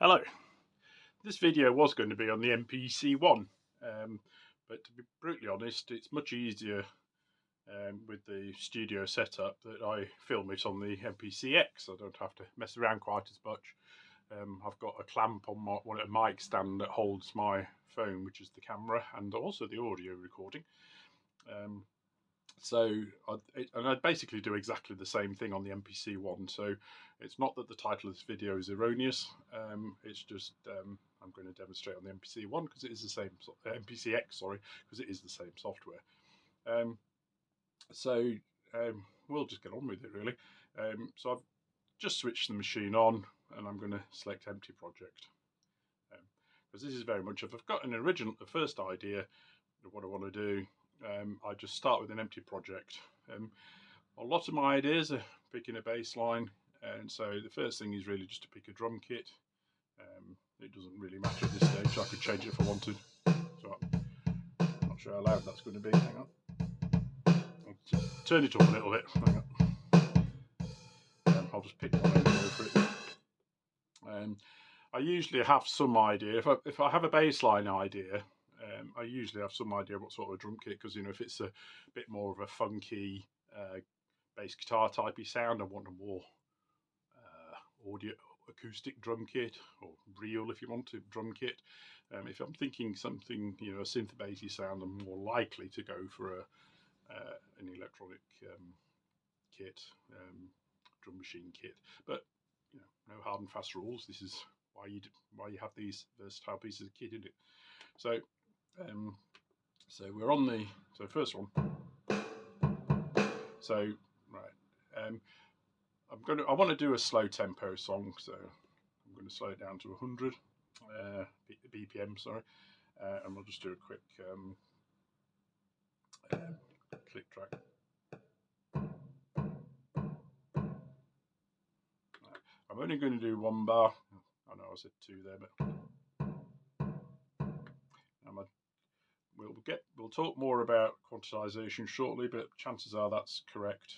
Hello. This video was going to be on the MPC1, but to be brutally honest, it's much easier with the studio setup that I film it on the MPCX. I don't have to mess around quite as much. I've got a clamp on a mic stand that holds my phone, which is the camera, and also the audio recording. I basically do exactly the same thing on the MPC1, so it's not that the title of this video is erroneous, it's just I'm going to demonstrate on the MPC1 because it is the same, MPCX, sorry, because it is the same software. We'll just get on with it really. So I've just switched the machine on and I'm going to select empty project. Because this is very much, if I've got the first idea of what I want to do, I just start with an empty project. A lot of my ideas are picking a bass line, and so the first thing is really just to pick a drum kit. It doesn't really matter at this stage, I could change it if I wanted. So I'm not sure how loud that's going to be. Hang on. I'll just turn it up a little bit. Hang on. I'll just pick one and go for it. I usually have some idea. If I have a bass line idea, I usually have some idea what sort of drum kit, because if it's a bit more of a funky bass guitar typey sound, I want a more audio acoustic drum kit, or real if you want to drum kit. If I'm thinking something, a synth bassy sound, I'm more likely to go for an electronic kit, drum machine kit. But no hard and fast rules. This is why you have these versatile pieces of kit in it. So we're on the first one. So right, I want to do a slow tempo song, so I'm going to slow it down to 100 BPM, sorry, and we'll just do a quick click track. I'm only going to do one bar. I know I said two there, but we'll talk more about quantization shortly, but chances are that's correct,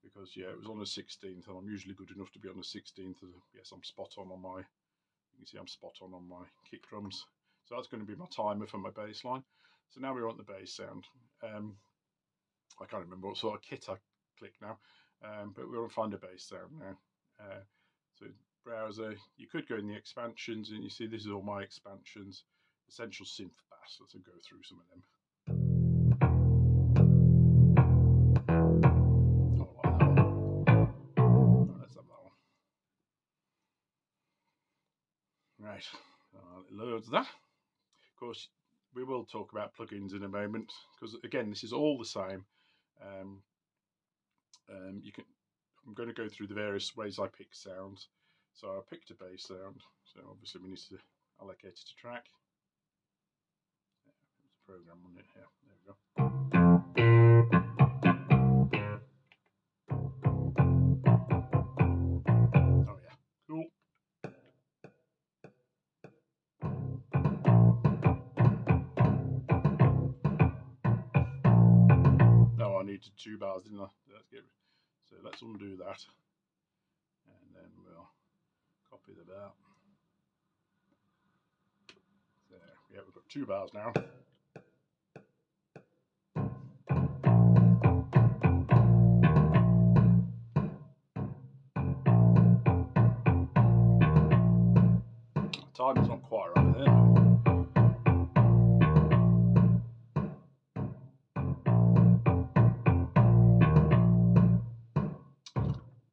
because it was on the 16th, and I'm usually good enough to be on the 16th. Yes, I'm spot on my. You can see I'm spot on my kick drums. So that's going to be my timer for my bass line. So now we want the bass sound. I can't remember what sort of kit I click now, but we want to find a bass sound now. So browser, you could go in the expansions, and you see this is all my expansions. Essential synth bass. Let's go through some of them. Oh, I like that one. Oh, let's have that one. Right, it loads that. Of course, we will talk about plugins in a moment, because again, this is all the same. I'm going to go through the various ways I pick sounds. So I picked a bass sound. So obviously we need to allocate it to track. Program on it here. There we go. Oh yeah, cool. No, I needed 2 bars, didn't I? So let's undo that, and then we'll copy the bar. There. Yeah, we've got 2 bars now. Timing's not quite right there.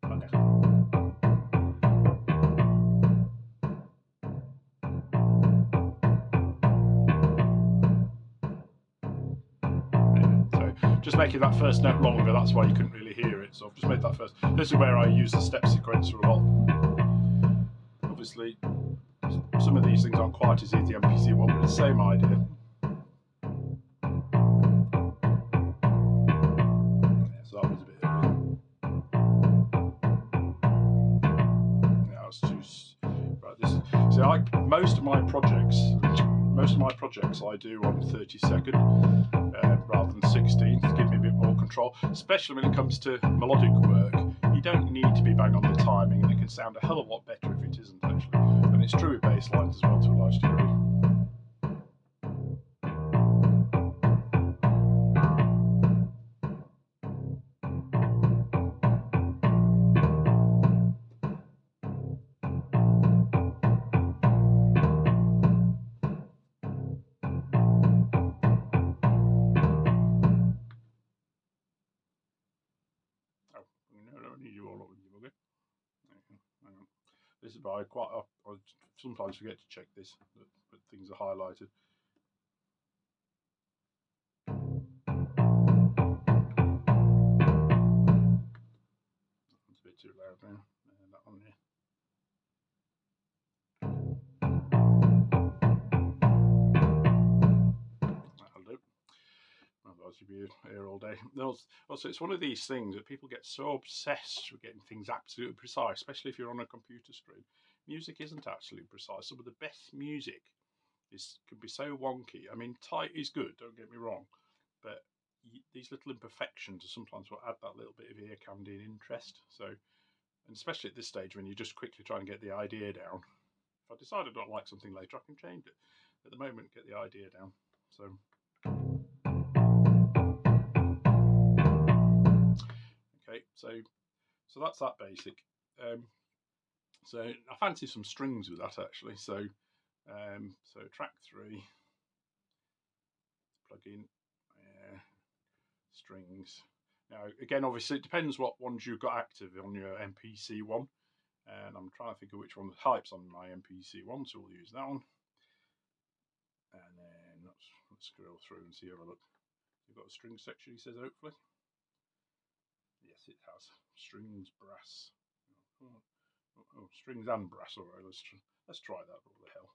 Okay. So just making that first note longer, that's why you couldn't really hear it. So I've just made that first. This is where I use the step sequencer a lot. Obviously, some of these things aren't quite as easy as the MPC1, but it's the same idea. Yeah, so that was a bit early. Yeah, I was too. Right, so most of my projects I do on 32nd rather than 16th to give me a bit more control, especially when it comes to melodic work. You don't need to be bang on the timing, and it can sound a hell of a lot better if it isn't actually. it's true with bass lines as well to a large degree. This is why I sometimes forget to check this, but things are highlighted. It's a bit too loud now. That one here. That'll do. Otherwise you'll be here all day. Also, it's one of these things that people get so obsessed with getting things absolutely precise, especially if you're on a computer screen. Music isn't actually precise. Some of the best music can be so wonky. I mean, tight is good, don't get me wrong, but these little imperfections are sometimes what add that little bit of ear candy and interest. So, and especially at this stage when you just quickly try and get the idea down. If I decide I don't like something later, I can change it. At the moment, get the idea down. So. Okay, so that's that basic. So I fancy some strings with that actually. So track 3, plug in strings. Now again, obviously it depends what ones you've got active on your MPC1, and I'm trying to think of which one the type's on my MPC1, so we'll use that one. And then let's scroll through and see, have a look. You've got a string section, he says, hopefully. Yes, it has. Strings, brass. Oh, strings and brass. All right, let's try that. What the hell?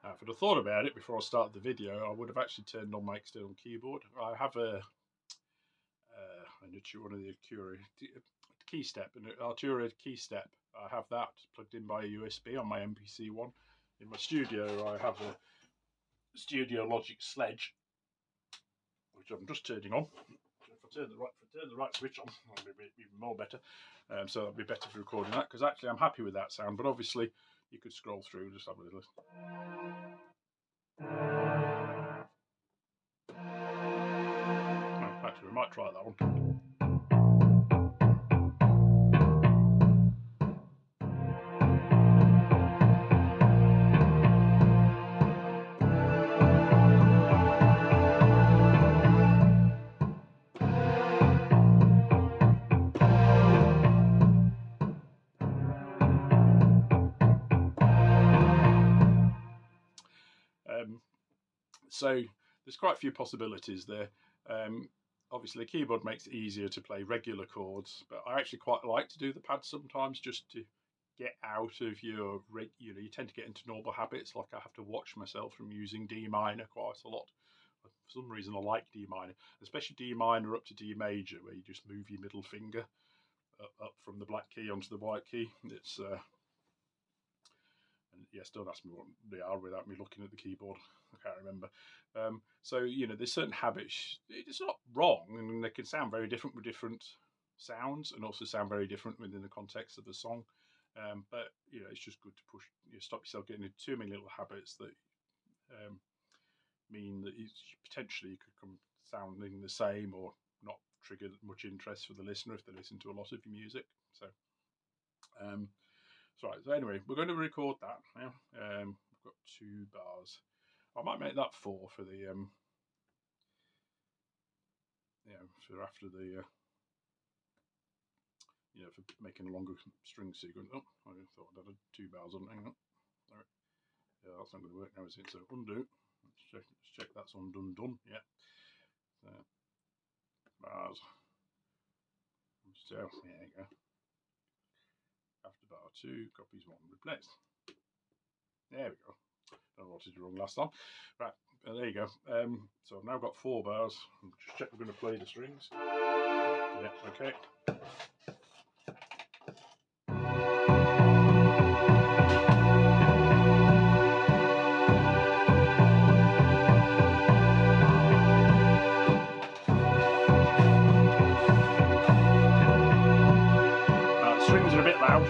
If I'd have thought about it before I started the video, I would have actually turned on my external keyboard. I have one of the Arturia key step, an Arturia key step. I have that plugged in by a USB on my MPC1. In my studio, I have a Studio Logic Sledge, which I'm just turning on. So if I turn the right switch on, it'll be even more better. So that'll be better for recording that, because actually I'm happy with that sound. But obviously, you could scroll through, just have a little. Actually, we might try that one. So there's quite a few possibilities there. Obviously, the keyboard makes it easier to play regular chords, but I actually quite like to do the pads sometimes just to get out of your, you tend to get into normal habits. Like I have to watch myself from using D minor quite a lot. For some reason, I like D minor, especially D minor up to D major, where you just move your middle finger up from the black key onto the white key. It's and yes, don't ask me what they are without me looking at the keyboard. I can't remember. So there's certain habits. It's not wrong, and they can sound very different with different sounds, and also sound very different within the context of the song. But it's just good to push. Stop yourself getting into too many little habits that mean that potentially you could come sounding the same or not trigger much interest for the listener if they listen to a lot of your music. So. So anyway, we're going to record that now. We've got 2 bars. I might make that 4 for the for after the for making a longer string sequence. Oh, I thought I had 2 bars on. Hang on. Sorry. Yeah, that's not going to work now, is it? So undo. Let's check that's undone. Done. Yeah. So, bars. So there you go. After bar 2, copies 1 replaced. There we go. Don't know what I did wrong last time. Right, there you go. So I've now got 4 bars. Just check we're going to play the strings. Yeah, okay. The strings are a bit loud.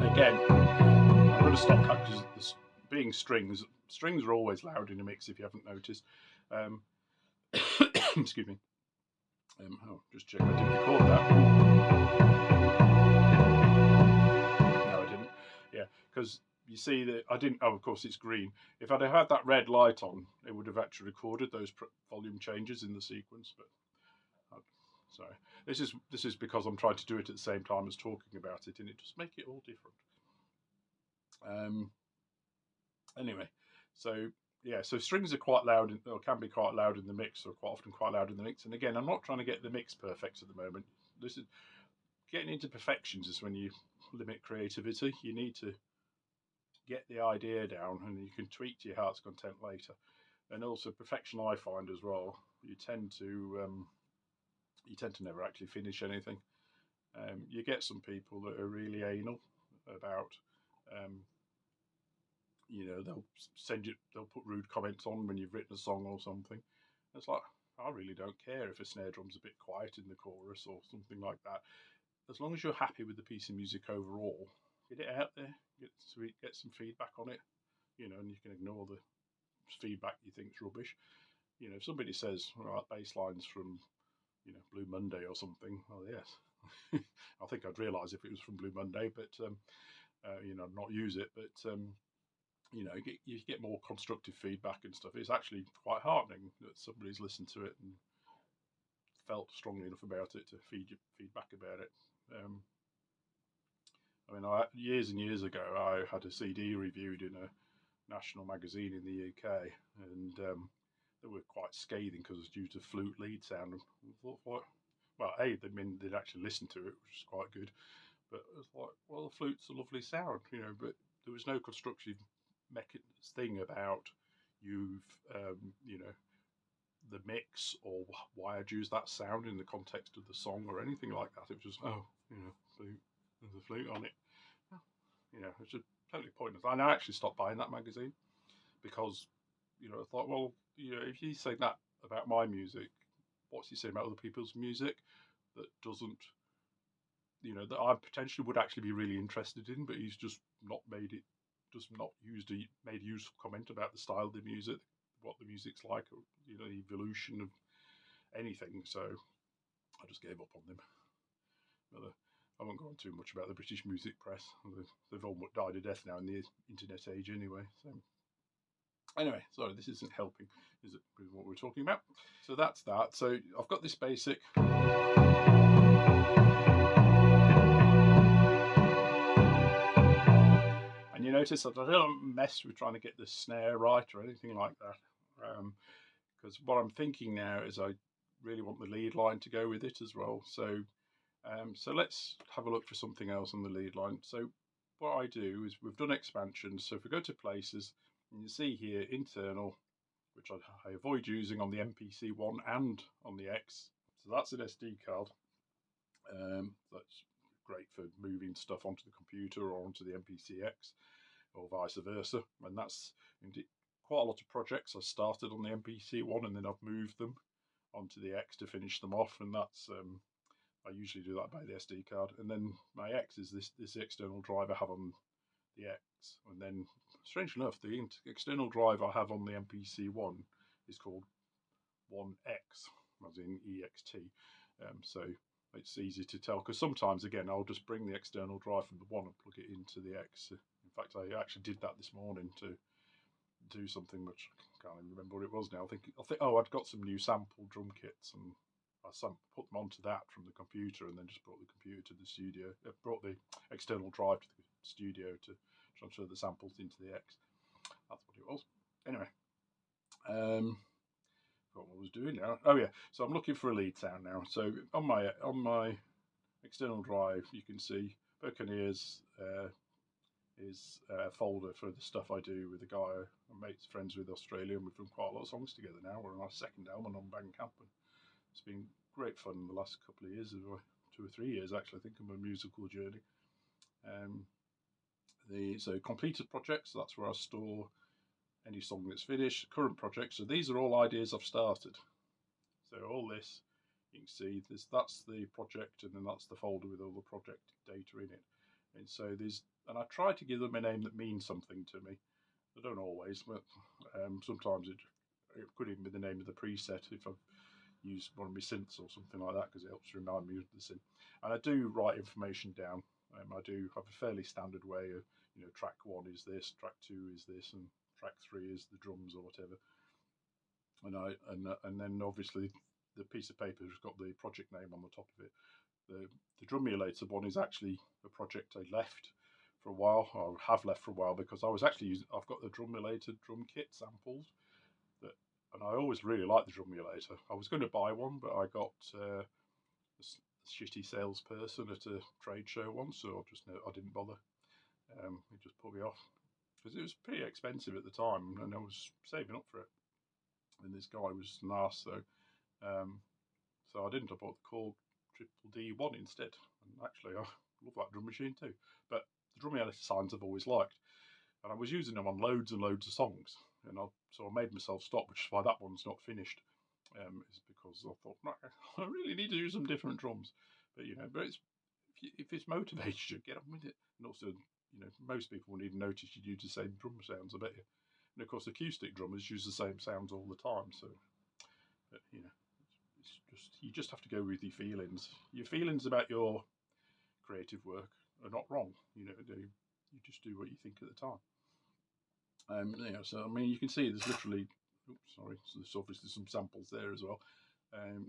Again, I'm going to stop that because being strings are always loud in a mix if you haven't noticed. Excuse me. Just check I didn't record that. No, I didn't. Yeah, because you see that I didn't. Oh, of course it's green. If I'd have had that red light on, it would have actually recorded those volume changes in the sequence. But sorry, this is because I'm trying to do it at the same time as talking about it, and it just make it all different. Anyway, so yeah, so strings are quite loud, or can be quite loud in the mix, or quite often quite loud in the mix. And again, I'm not trying to get the mix perfect at the moment. This is getting into perfections is when you limit creativity. You need to get the idea down, and you can tweak to your heart's content later. And also perfection, I find as well, you tend to never actually finish anything. You get some people that are really anal about. They'll put rude comments on when you've written a song or something. It's like, I really don't care if a snare drum's a bit quiet in the chorus or something like that. As long as you're happy with the piece of music overall, get it out there, get some feedback on it, and you can ignore the feedback you think's rubbish. If somebody says, right, bass lines from, Blue Monday or something, well, yes. I think I'd realise if it was from Blue Monday, but, not use it, but, you get more constructive feedback and stuff. It's actually quite heartening that somebody's listened to it and felt strongly enough about it to feedback about it. Years and years ago, I had a CD reviewed in a national magazine in the UK, and they were quite scathing because it was due to flute lead sound. I thought, well, they'd actually listened to it, which is quite good. But it was like, well, the flute's a lovely sound, but there was no constructive thing about the mix or why I'd use that sound in the context of the song or anything like that. It was just, flute, there's a flute on it. It's just totally pointless. And I actually stopped buying that magazine because, I thought, well, if you say that about my music, what's he saying about other people's music that doesn't, that I potentially would actually be really interested in, but he's just not made a useful comment about the style of the music, what the music's like, or, the evolution of anything. So I just gave up on them. But, I won't go on too much about the British music press. They've all died a death now in the internet age anyway. So anyway, sorry, this isn't helping, is it, with what we're talking about? So that's that. So I've got this basic. And you notice that I don't mess with trying to get the snare right or anything like that. Because what I'm thinking now is I really want the lead line to go with it as well. So let's have a look for something else on the lead line. So what I do is we've done expansions. So if we go to places, and you see here internal, which I avoid using on the MPC1 and on the X. So that's an SD card. That's great for moving stuff onto the computer or onto the MPCX or vice versa. And that's indeed quite a lot of projects I started on the MPC1 and then I've moved them onto the X to finish them off. And that's I usually do that by the SD card. And then my X is this external drive I have on the X. And then, strangely enough, the external drive I have on the MPC1 is called 1X, as in EXT. So it's easy to tell, because sometimes, again, I'll just bring the external drive from the 1 and plug it into the X. In fact, I actually did that this morning to do something which I can't even remember what it was now. I think I'd got some new sample drum kits, and I put them onto that from the computer, and then just brought the computer to the studio. Brought the external drive to the studio to transfer the samples into the X. That's what it was. Anyway, What I was doing now. Oh yeah, so I'm looking for a lead sound now. So on my external drive, you can see Buccaneers is a folder for the stuff I do with a guy I'm mates friends with Australia, and we've done quite a lot of songs together now. We're on our second album on Bandcamp, and it's been great fun in the last couple of years, 2 or 3 years actually, I think, of my musical journey. So completed projects, that's where I store any song that's finished. Current projects, so these are all ideas I've started. So all this, you can see that's the project, and then that's the folder with all the project data in it. And so and I try to give them a name that means something to me. I don't always, but sometimes it could even be the name of the preset if I've used one of my synths or something like that, because it helps remind me of the synth. And I do write information down. I do have a fairly standard way of, track 1 is this, track 2 is this, and track 3 is the drums or whatever. And then obviously the piece of paper has got the project name on the top of it. The drum emulator one is actually a project I left for a while, or have left for a while, because I was actually I've got the drum emulator drum kit samples, and I always really liked the drum emulator. I was going to buy one, but I got a shitty salesperson at a trade show once, so I didn't bother. It just put me off, because it was pretty expensive at the time, and I was saving up for it. And this guy was an arse, so I didn't. I bought the Korg Triple D1 instead. And actually, I love that drum machine too. But the drum emulator signs I've always liked, and I was using them on loads and loads of songs. And so I made myself stop, which is why that one's not finished. Is because I thought, I really need to do some different drums. But if it's motivates you, get on with it. And also, most people won't even notice you use the same drum sounds, I bet you. And of course, acoustic drummers use the same sounds all the time. So, but, you just have to go with your feelings. Your feelings about your creative work are not wrong. You just do what you think at the time. So I mean, you can see there's literally. Oops, sorry. So there's obviously some samples there as well.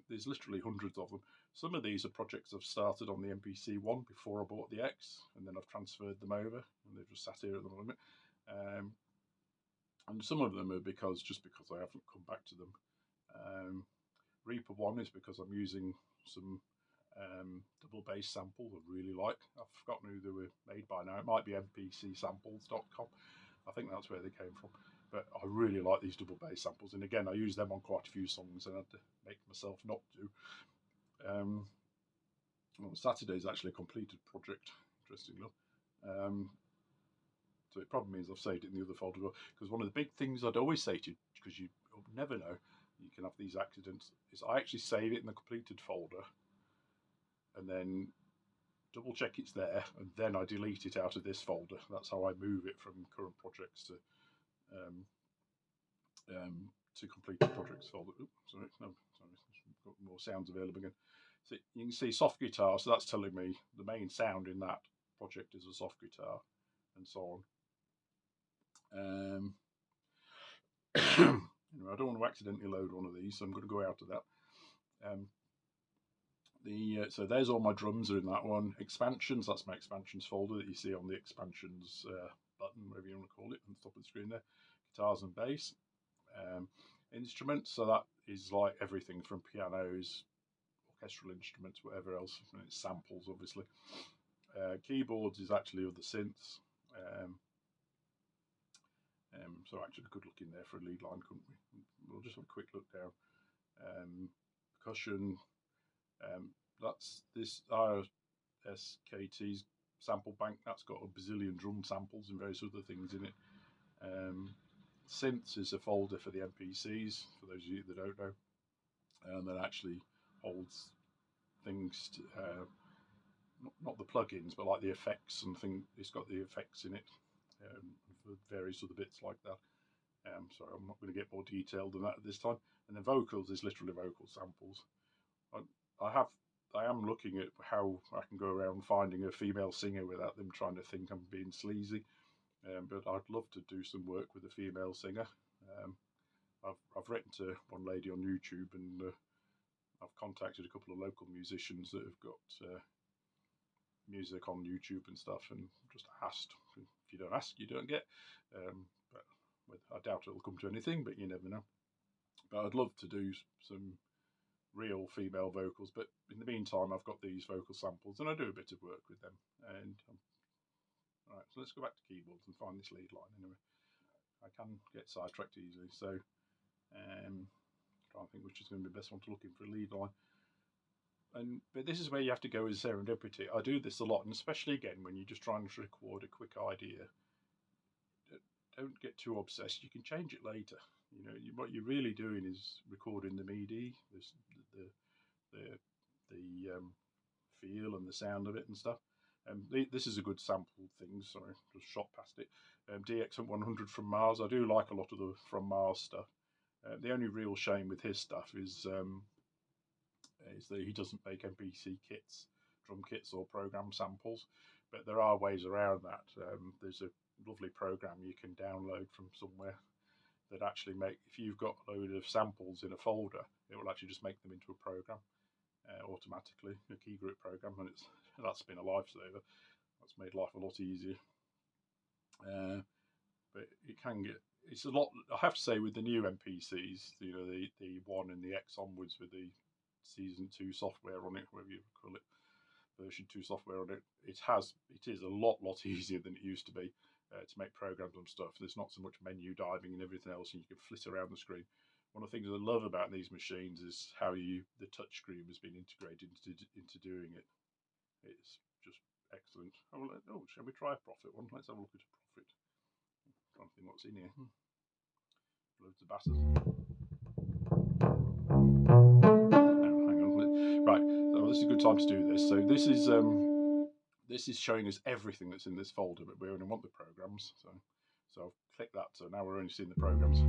There's literally hundreds of them. Some of these are projects I've started on the MPC1 before I bought the X, and then I've transferred them over, and they've just sat here at the moment. And some of them are because I haven't come back to them. Reaper 1 is because I'm using some double bass samples I really like. I've forgotten who they were made by now. It might be MPCsamples.com. I think that's where they came from. But I really like these double bass samples, and again, I use them on quite a few songs, and I had to make myself not do. Saturday is actually a completed project, interestingly. So it probably means I've saved it in the other folder, because one of the big things I'd always say to you, because you never know, you can have these accidents, is I actually save it in the completed folder, and then double check it's there, and then I delete it out of this folder. That's how I move it from current projects to completed projects folder. Oops, sorry, got more sounds available again. So you can see soft guitar, so that's telling me the main sound in that project is a soft guitar, and so on. I don't want to accidentally load one of these, so I'm going to go out of that. So there's all my drums are in that one. Expansions, that's my expansions folder that you see on the expansions button, whatever you want to call it, on the top of the screen there. Guitars and bass. Instruments, so that is like everything from pianos, orchestral instruments, whatever else, and it's samples obviously. Keyboards is actually other synths. So actually could look in there for a lead line, couldn't we? We'll just have a quick look down. Percussion, that's this RSKT's sample bank. That's got a bazillion drum samples and various other things in it. Synths is a folder for the MPCs, for those of you that don't know, that actually holds things to, not the plugins, but like the effects and things. It's got the effects in it, for various other bits like that. Sorry, I'm not going to get more detailed than that at this time. And then vocals is literally vocal samples. I am looking at how I can go around finding a female singer without them trying to think I'm being sleazy. But I'd love to do some work with a female singer. I've written to one lady on YouTube, and I've contacted a couple of local musicians that have got music on YouTube and stuff, and just asked. If you don't ask, you don't get. But I doubt it'll come to anything, but you never know. But I'd love to do some real female vocals. But in the meantime, I've got these vocal samples, and I do a bit of work with them. And right, so let's go back to keyboards and find this lead line. Anyway, I can get sidetracked easily, so trying to think which is going to be the best one to look in for a lead line. But this is where you have to go with serendipity. I do this a lot, and especially again when you're just trying to record a quick idea. Don't get too obsessed. You can change it later. You know, what you're really doing is recording the MIDI, the feel and the sound of it and stuff. This is a good sample thing. Sorry, just shot past it. DX100 from Mars. I do like a lot of the from Mars stuff. The only real shame with his stuff is that he doesn't make MPC kits, drum kits or program samples. But there are ways around that. There's a lovely program you can download from somewhere that actually if you've got a load of samples in a folder, it will actually just make them into a program automatically, a key group program, and that's been a lifesaver. That's made life a lot easier. But it's a lot. I have to say, with the new MPCs, you know, the 1 and the X onwards with the season 2 software on it, whatever you call it, version 2 software on it, it is a lot easier than it used to be to make programs and stuff. There's not so much menu diving and everything else, and you can flit around the screen. One of the things I love about these machines is how the touch screen has been integrated into doing it. It's just excellent. Oh, shall we try a Prophet one? Let's have a look at a Prophet. I'm trying to think what's in here. Loads of basses. Hang on. Right, so this is a good time to do this. So this is showing us everything that's in this folder, but we only want the programs. So I'll click that. So now we're only seeing the programs.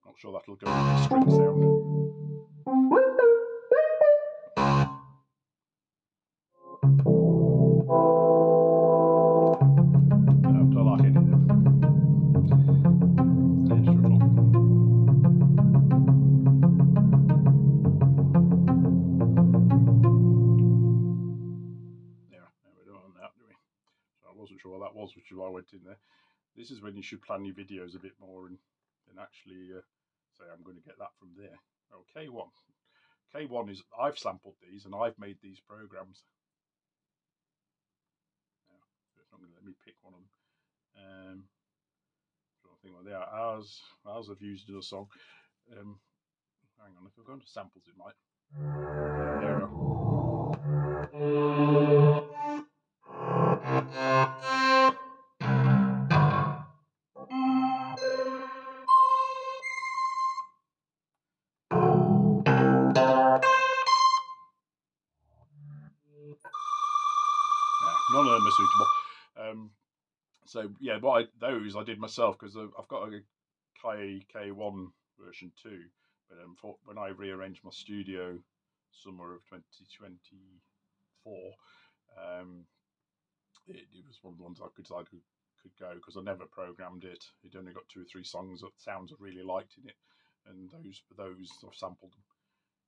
Not sure that'll go with the string sound. Don't like any of them. Wasn't sure what that was, which is why I went in there. This is when you should plan your videos a bit more and actually say, I'm going to get that from there. Oh, K1. K1 is, I've sampled these and I've made these programs. Yeah, so it's not going to let me pick one of them. I think well, they are ours I've used in a song. Hang on, if we're going to samples, it might. There we go. None of them are suitable. So yeah, those I did myself because I've got a K1 version 2, but when I rearranged my studio summer of 2024, it was one of the ones I could decide could go because I never programmed it. It only got 2 or 3 sounds I really liked in it, and those I've sampled them.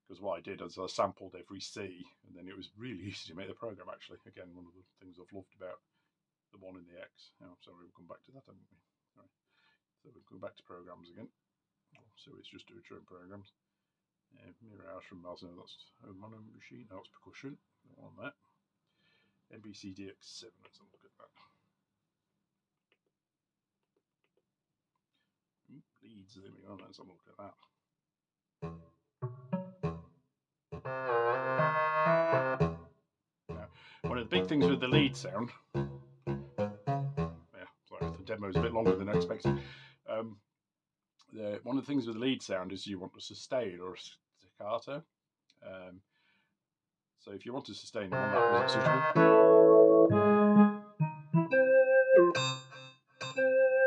Because what I did is I sampled every C, and then it was really easy to make the program, actually. Again, one of the things I've loved about the 1 and the X. Oh, sorry, we'll come back to that, haven't we? Right. So we'll go back to programs again. So it's just doing programs. Mirror house from Mars, no, that's a mono machine. No, it's percussion. Don't want that. MPCDX7, let's have a look at that. Leads, there we go, let's have a look at that. Now, one of the big things with the lead sound, sorry, the demo's a bit longer than I expected. One of the things with the lead sound is you want a sustain or a staccato. So if you want to sustain it on that, is it suitable?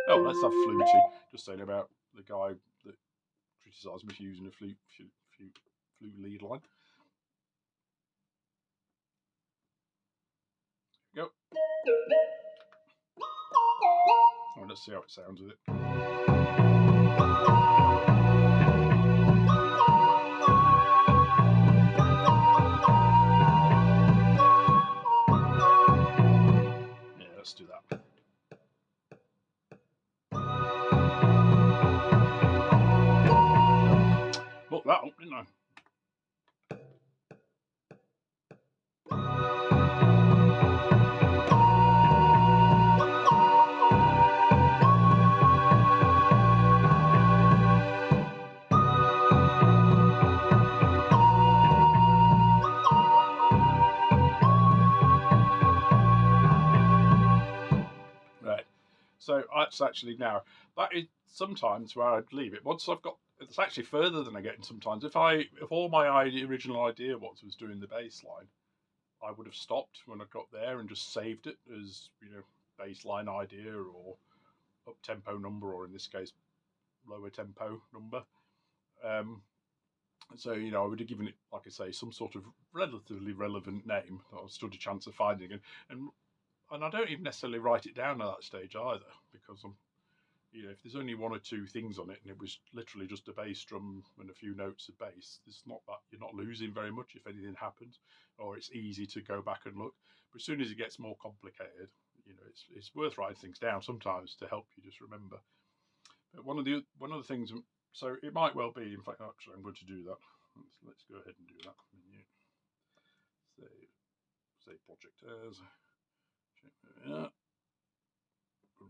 Oh, let's have fluty. Just saying about the guy that criticised me for using a flute lead line. Go. Oh, let's see how it sounds with it. let's do that. Look that up, didn't I? Right. So that's actually now, that is sometimes where I'd leave it. Once I've got, it's actually further than I get in sometimes. If all my original idea was doing the bass line, I would have stopped when I got there and just saved it as, baseline idea or up tempo number, or in this case, lower tempo number. So, I would have given it, like I say, some sort of relatively relevant name that I stood a chance of finding. And I don't even necessarily write it down at that stage either, because if there's only one or two things on it and it was literally just a bass drum and a few notes of bass, it's not that you're not losing very much if anything happens, or it's easy to go back and look. But as soon as it gets more complicated, it's worth writing things down sometimes to help you just remember. But one of the things, so it might well be, in fact, actually I'm going to do that. Let's go ahead and do that. Save project as. Yeah.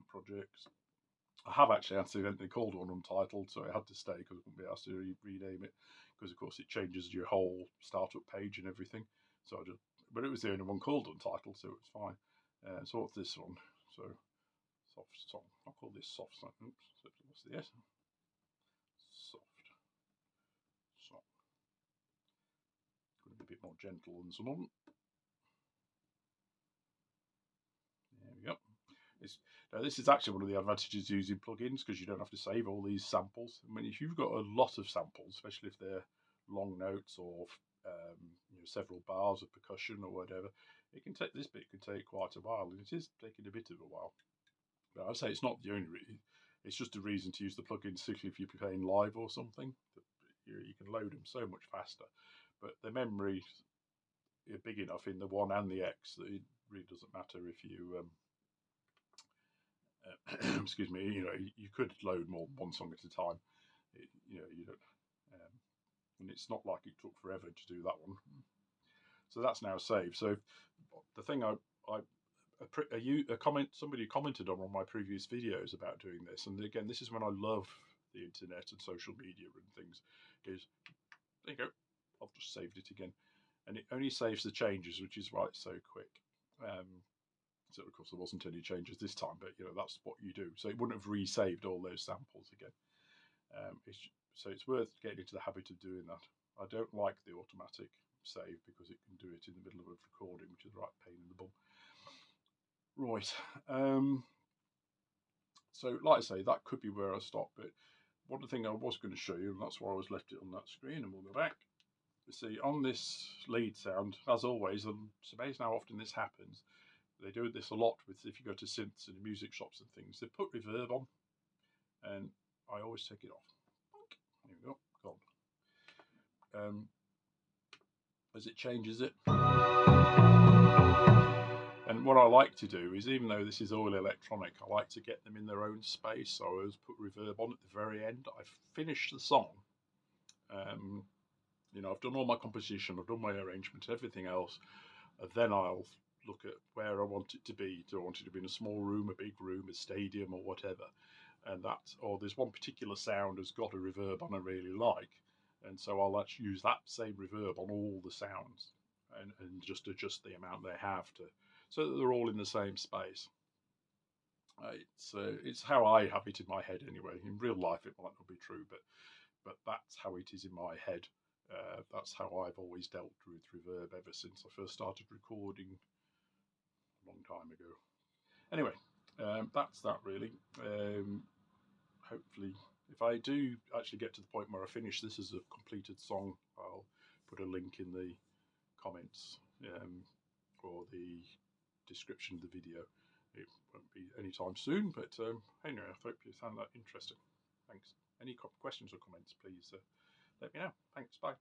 Projects. I have actually accidentally called one Untitled, so it had to stay because I couldn't be asked to rename it, because of course it changes your whole startup page and everything. So but it was the only one called Untitled, so it was fine. So what's this one? So soft song. I'll call this soft song. Oops, what's the S? Soft song. Could be a bit more gentle than some of them. There we go. Now this is actually one of the advantages of using plugins, because you don't have to save all these samples. I mean, if you've got a lot of samples, especially if they're long notes or several bars of percussion or whatever, this bit can take quite a while, and it is taking a bit of a while. But I'd say it's not the only reason. It's just a reason to use the plugins, particularly if you're playing live or something. You can load them so much faster, but the memory is big enough in the One and the X that it really doesn't matter if you excuse me, you could load more than one song at a time. You don't, and it's not like it took forever to do that one. So that's now saved. So the thing somebody commented on one of my previous videos about doing this, and again, this is when I love the internet and social media and things, is there you go, I've just saved it again, and it only saves the changes, which is why it's so quick. So of course there wasn't any changes this time, but that's what you do. So it wouldn't have resaved all those samples again. So it's worth getting into the habit of doing that. I don't like the automatic save because it can do it in the middle of a recording, which is a right pain in the bum. Right. So like I say, that could be where I stop. But one thing I was going to show you, and that's why I was left it on that screen, and we'll go back. You see, on this lead sound, as always, and it's amazing how often this happens. They do this a lot with, if you go to synths and music shops and things, they put reverb on, and I always take it off. There we go, gone. As it changes it. And what I like to do is, even though this is all electronic, I like to get them in their own space. So I always put reverb on at the very end. I've finished the song. I've done all my composition, I've done my arrangement, everything else, and then I'll look at where I want it to be. Do I want it to be in a small room, a big room, a stadium, or whatever? And or there's one particular sound has got a reverb on I really like, and so I'll actually use that same reverb on all the sounds, and just adjust the amount they have to, so that they're all in the same space. It's how I have it in my head anyway. In real life, it might not be true, but that's how it is in my head. That's how I've always dealt with reverb ever since I first started recording a long time ago. Anyway, that's that really. Hopefully, if I do actually get to the point where I finish this as a completed song, I'll put a link in the comments or the description of the video. It won't be anytime soon, but anyway, I hope you found that interesting. Thanks. Any questions or comments, please let me know. Thanks. Bye.